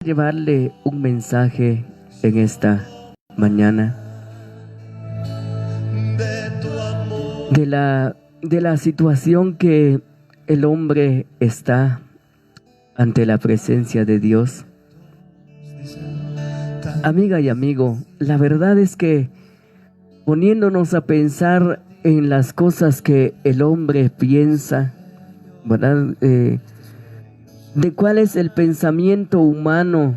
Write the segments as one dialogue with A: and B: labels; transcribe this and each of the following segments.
A: Llevarle un mensaje en esta mañana de la situación que el hombre está ante la presencia de Dios. Amiga y amigo, la verdad es que poniéndonos a pensar en las cosas que el hombre piensa, ¿verdad? De cuál es el pensamiento humano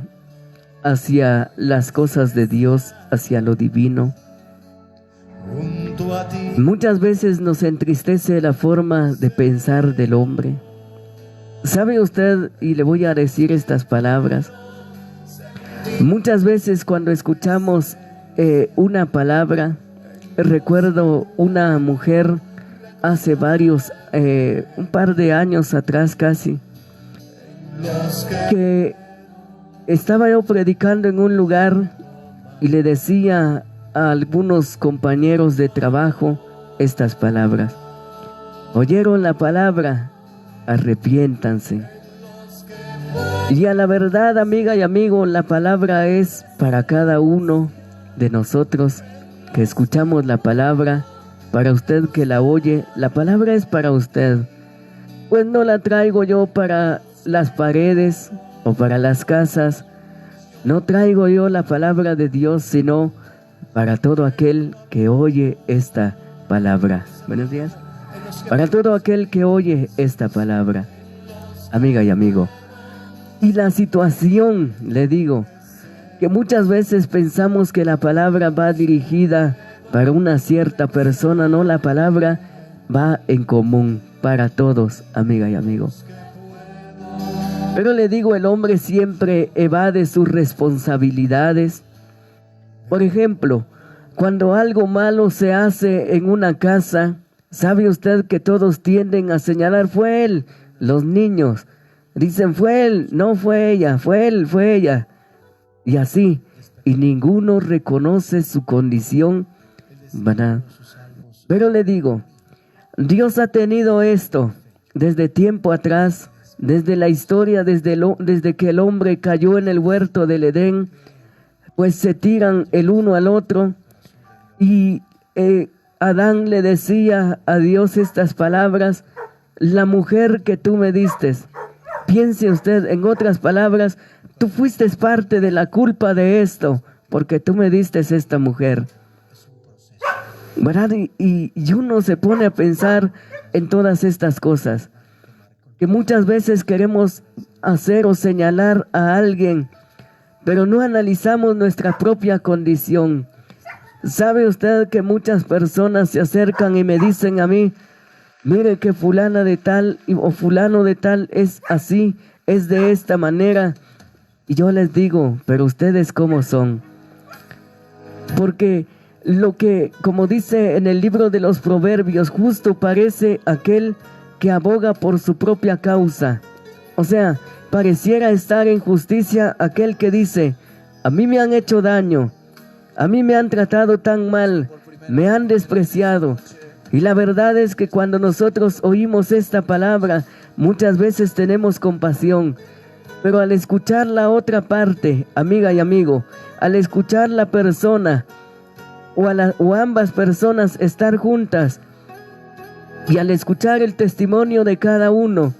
A: hacia las cosas de Dios, hacia lo divino. Muchas veces nos entristece la forma de pensar del hombre. ¿Sabe usted? Y le voy a decir estas palabras. Muchas veces cuando escuchamos una palabra, recuerdo una mujer hace un par de años atrás casi, que estaba yo predicando en un lugar y le decía a algunos compañeros de trabajo estas palabras. ¿Oyeron la palabra? Arrepiéntanse. Y a la verdad, amiga y amigo, la palabra es para cada uno de nosotros que escuchamos la palabra. Para usted que la oye, la palabra es para usted. Pues no la traigo yo para las paredes o para las casas. No traigo yo la palabra de Dios, sino para todo aquel que oye esta palabra. Buenos días. Para todo aquel que oye esta palabra, amiga y amigo. Y la situación, le digo, que muchas veces pensamos que la palabra va dirigida para una cierta persona. No, la palabra va en común para todos, amiga y amigo. Pero le digo, el hombre siempre evade sus responsabilidades. Por ejemplo, cuando algo malo se hace en una casa, ¿sabe usted que todos tienden a señalar? Fue él. Los niños dicen, fue él, no fue ella, fue él, fue ella. Y así, y ninguno reconoce su condición, ¿verdad? Pero le digo, Dios ha tenido esto desde tiempo atrás. Desde la historia, desde que el hombre cayó en el huerto del Edén, pues se tiran el uno al otro. Y Adán le decía a Dios estas palabras: la mujer que tú me diste. Piense usted, en otras palabras, tú fuiste parte de la culpa de esto, porque tú me diste esta mujer. ¿Verdad? Y uno se pone a pensar en todas estas cosas que muchas veces queremos hacer o señalar a alguien, pero no analizamos nuestra propia condición. ¿Sabe usted que muchas personas se acercan y me dicen a mí, mire que fulana de tal o fulano de tal es así, es de esta manera? Y yo les digo, pero ustedes ¿cómo son? Porque lo que, como dice en el libro de los Proverbios, justo parece aquel que aboga por su propia causa. O sea, pareciera estar en justicia aquel que dice, a mí me han hecho daño, a mí me han tratado tan mal, me han despreciado. Y la verdad es que cuando nosotros oímos esta palabra, muchas veces tenemos compasión. Pero al escuchar la otra parte, amiga y amigo, al escuchar la persona o ambas personas estar juntas, y al escuchar el testimonio de cada uno,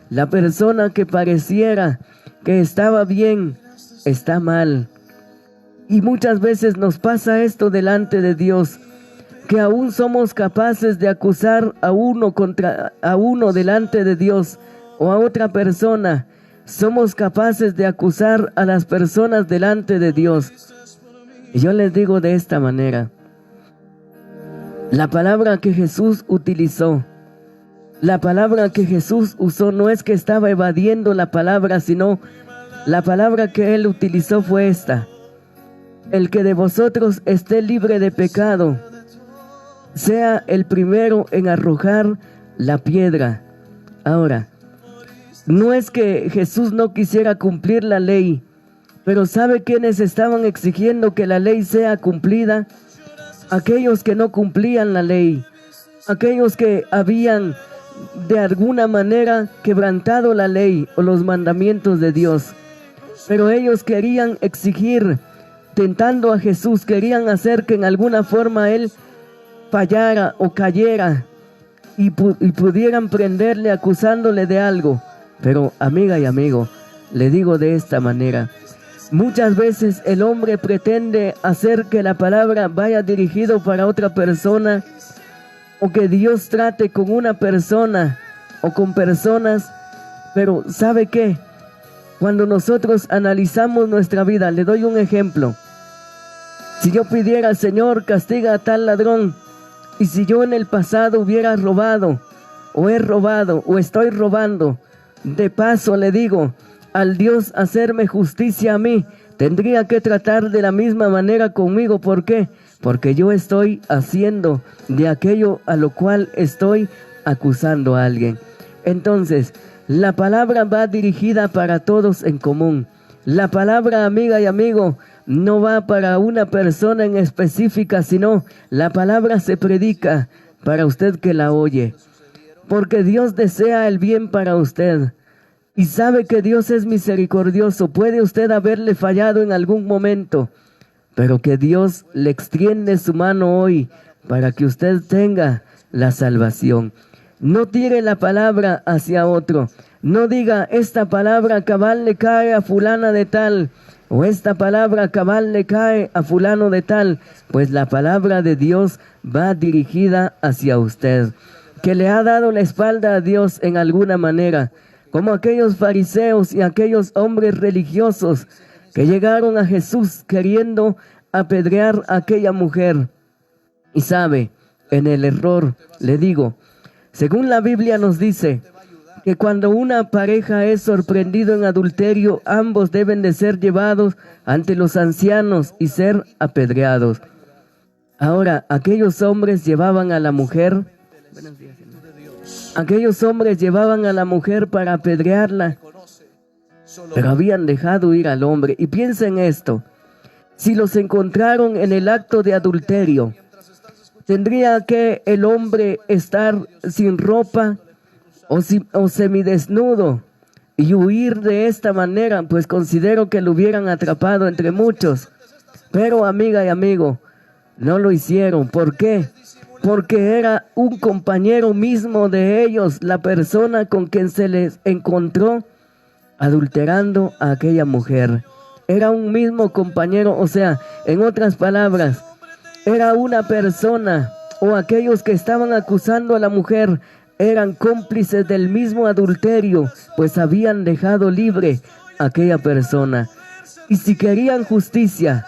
A: la persona que pareciera que estaba bien, está mal. Y muchas veces nos pasa esto delante de Dios, que aún somos capaces de acusar a uno delante de Dios, o a otra persona. Somos capaces de acusar a las personas delante de Dios. Y yo les digo de esta manera: la palabra que Jesús utilizó, la palabra que Jesús usó, no es que estaba evadiendo la palabra, sino la palabra que Él utilizó fue esta: el que de vosotros esté libre de pecado, sea el primero en arrojar la piedra. Ahora, no es que Jesús no quisiera cumplir la ley, pero ¿sabe quiénes estaban exigiendo que la ley sea cumplida? Aquellos que no cumplían la ley, aquellos que habían de alguna manera quebrantado la ley o los mandamientos de Dios. Pero ellos querían exigir, tentando a Jesús, querían hacer que en alguna forma Él fallara o cayera y pudieran prenderle acusándole de algo. Pero amiga y amigo, le digo de esta manera: muchas veces el hombre pretende hacer que la palabra vaya dirigido para otra persona, o que Dios trate con una persona o con personas. Pero ¿sabe qué? Cuando nosotros analizamos nuestra vida, le doy un ejemplo. Si yo pidiera: Señor, castiga a tal ladrón, y si yo en el pasado hubiera robado, o he robado, o estoy robando, de paso le digo, al Dios hacerme justicia a mí, tendría que tratar de la misma manera conmigo. ¿Por qué? Porque yo estoy haciendo de aquello a lo cual estoy acusando a alguien. Entonces, la palabra va dirigida para todos en común. La palabra, amiga y amigo, no va para una persona en específica, sino la palabra se predica para usted que la oye. Porque Dios desea el bien para usted. Y sabe que Dios es misericordioso. Puede usted haberle fallado en algún momento, pero que Dios le extiende su mano hoy para que usted tenga la salvación. No tire la palabra hacia otro. No diga: esta palabra cabal le cae a fulana de tal, o esta palabra cabal le cae a fulano de tal. Pues la palabra de Dios va dirigida hacia usted, que le ha dado la espalda a Dios en alguna manera, como aquellos fariseos y aquellos hombres religiosos que llegaron a Jesús queriendo apedrear a aquella mujer. Y sabe, en el error, le digo, según la Biblia nos dice que cuando una pareja es sorprendido en adulterio, ambos deben de ser llevados ante los ancianos y ser apedreados. Ahora, aquellos hombres llevaban a la mujer, para apedrearla, pero habían dejado ir al hombre. Y piensen esto: si los encontraron en el acto de adulterio, ¿tendría que el hombre estar sin ropa o semidesnudo y huir de esta manera? Pues considero que lo hubieran atrapado entre muchos. Pero amiga y amigo, no lo hicieron. ¿Por qué? Porque era un compañero mismo de ellos, la persona con quien se les encontró adulterando a aquella mujer. Era un mismo compañero, o sea, en otras palabras, era una persona, o aquellos que estaban acusando a la mujer eran cómplices del mismo adulterio, pues habían dejado libre a aquella persona. Y si querían justicia,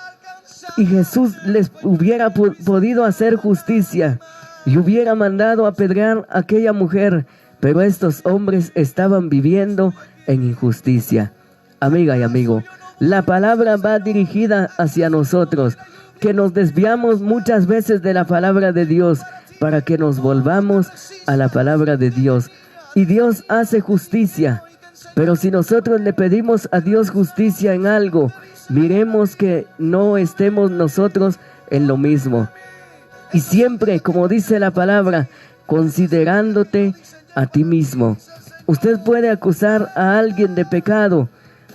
A: y Jesús les hubiera podido hacer justicia y hubiera mandado apedrear a aquella mujer, pero estos hombres estaban viviendo en injusticia. Amiga y amigo, la palabra va dirigida hacia nosotros, que nos desviamos muchas veces de la palabra de Dios, para que nos volvamos a la palabra de Dios. Y Dios hace justicia, pero si nosotros le pedimos a Dios justicia en algo, miremos que no estemos nosotros en lo mismo. Y siempre, como dice la palabra, considerándote a ti mismo. Usted puede acusar a alguien de pecado,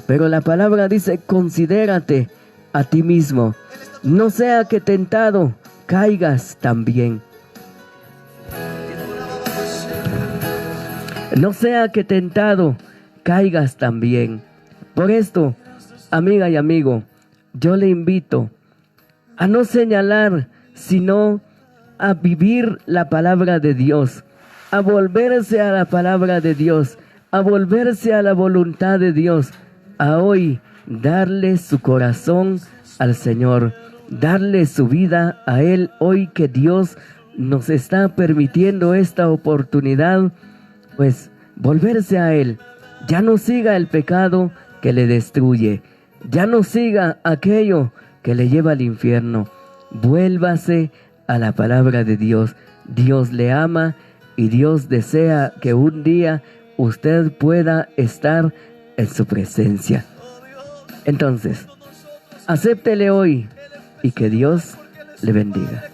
A: pero la palabra dice: considérate a ti mismo. No sea que tentado caigas también. No sea que tentado caigas también. Por esto, amiga y amigo, yo le invito a no señalar, sino a vivir la palabra de Dios, a volverse a la palabra de Dios, a volverse a la voluntad de Dios, a hoy darle su corazón al Señor, darle su vida a Él, hoy que Dios nos está permitiendo esta oportunidad, pues volverse a Él. Ya no siga el pecado que le destruye, ya no siga aquello que le lleva al infierno. Vuélvase a la palabra de Dios. Dios le ama y Dios desea que un día usted pueda estar en su presencia. Entonces, acéptele hoy y que Dios le bendiga.